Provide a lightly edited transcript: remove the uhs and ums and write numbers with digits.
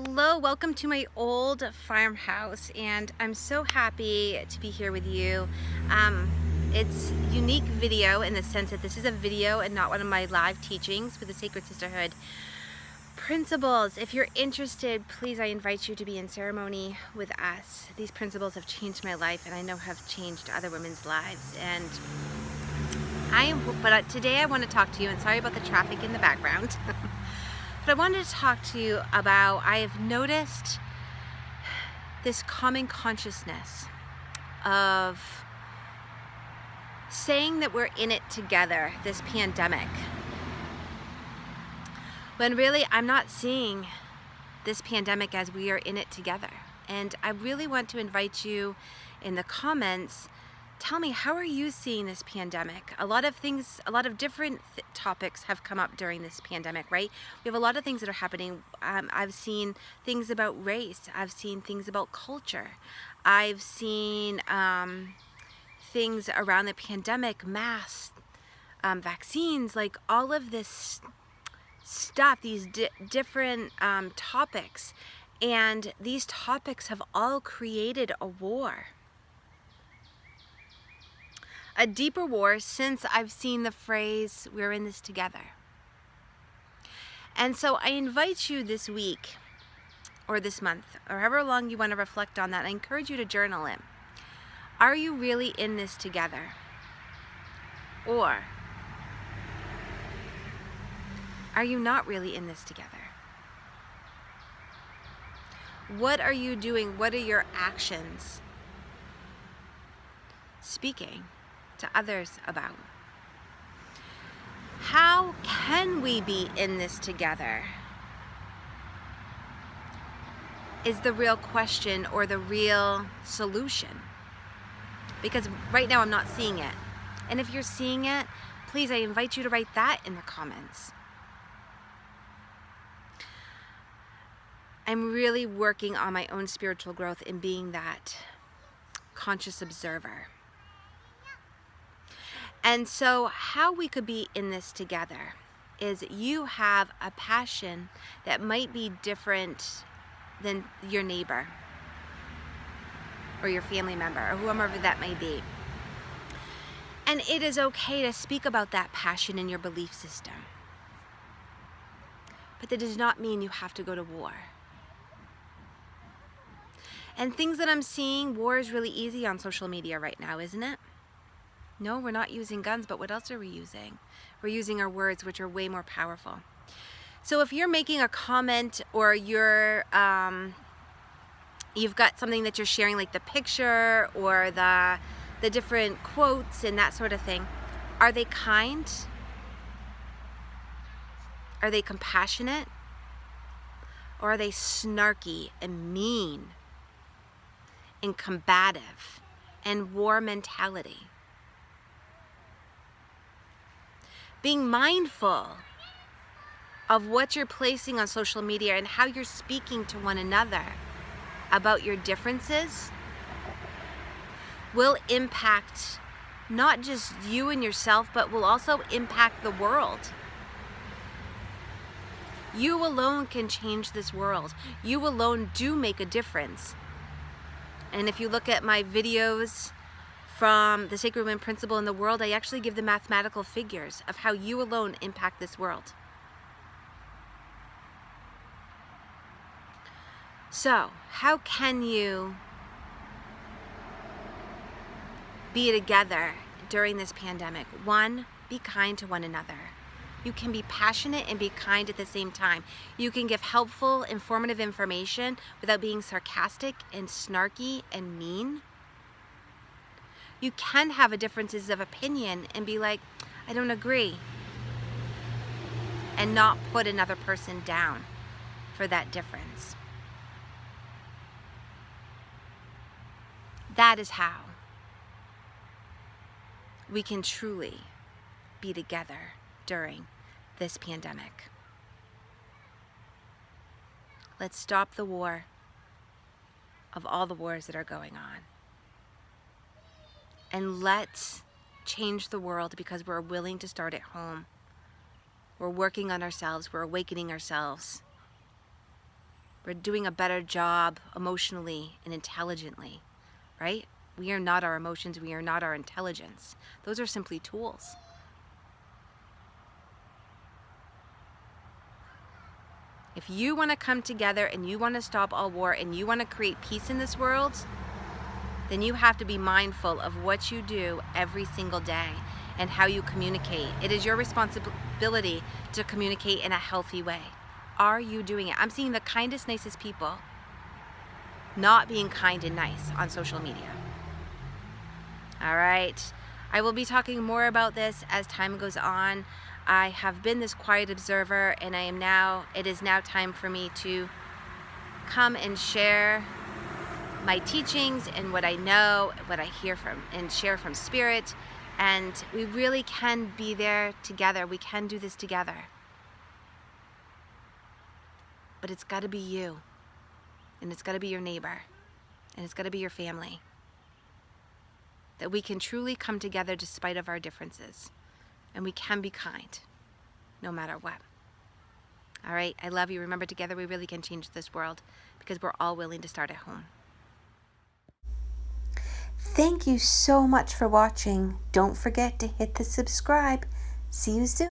Hello, welcome to my old farmhouse, and I'm so happy to be here with you. It's a unique video in the sense that this is a video and not one of my live teachings with the Sacred Sisterhood principles. If you're interested, please, I invite you to be in ceremony with us. These principles have changed my life, and I know have changed other women's lives. But today I want to talk to you, and sorry about the traffic in the background. But I wanted to talk to you about, I have noticed this common consciousness of saying that we're in it together, this pandemic, when really I'm not seeing this pandemic as we are in it together. And I really want to invite you in the comments, tell me, how are you seeing this pandemic? A lot of different topics have come up during this pandemic, right? We have a lot of things that are happening. I've seen things about race. I've seen things about culture. I've seen things around the pandemic, masks, vaccines, like all of this stuff, these different topics. And these topics have all created a war. A deeper war since I've seen the phrase, we're in this together. And so I invite you this week, or this month, or however long you want to reflect on that, I encourage you to journal it. Are you really in this together? Or are you not really in this together? What are you doing? What are your actions speaking to others about? How can we be in this together? Is the real question, or the real solution. Because right now I'm not seeing it. And if you're seeing it, please, I invite you to write that in the comments. I'm really working on my own spiritual growth in being that conscious observer. And so how we could be in this together is you have a passion that might be different than your neighbor or your family member or whomever that may be. And it is okay to speak about that passion in your belief system. But that does not mean you have to go to war. And things that I'm seeing, war is really easy on social media right now, isn't it? No, we're not using guns, but what else are we using? We're using our words, which are way more powerful. So if you're making a comment, or you've got something that you're sharing, like the picture or the different quotes and that sort of thing, are they kind? Are they compassionate? Or are they snarky and mean and combative and war mentality? Being mindful of what you're placing on social media and how you're speaking to one another about your differences will impact not just you and yourself, but will also impact the world. You alone can change this world. You alone do make a difference. And if you look at my videos from the Sacred Women Principle in the World, I actually give the mathematical figures of how you alone impact this world. So, how can you be together during this pandemic? One, be kind to one another. You can be passionate and be kind at the same time. You can give helpful, informative information without being sarcastic and snarky and mean. You can have a differences of opinion and be like, I don't agree, and not put another person down for that difference. That is how we can truly be together during this pandemic. Let's stop the war of all the wars that are going on. And let's change the world, because we're willing to start at home. We're working on ourselves. We're awakening ourselves. We're doing a better job emotionally and intelligently, right? We are not our emotions. We are not our intelligence. Those are simply tools. If you want to come together and you want to stop all war and you want to create peace in this world, then you have to be mindful of what you do every single day and how you communicate. It is your responsibility to communicate in a healthy way. Are you doing it? I'm seeing the kindest, nicest people not being kind and nice on social media. All right. I will be talking more about this as time goes on. I have been this quiet observer, and it is now time for me to come and share my teachings and what I know, what I hear from, and share from Spirit. And we really can be there together. We can do this together. But it's got to be you, and it's got to be your neighbor, and it's got to be your family. That we can truly come together despite of our differences. And we can be kind, no matter what. All right, I love you. Remember, together we really can change this world because we're all willing to start at home. Thank you so much for watching. Don't forget to hit the subscribe. See you soon.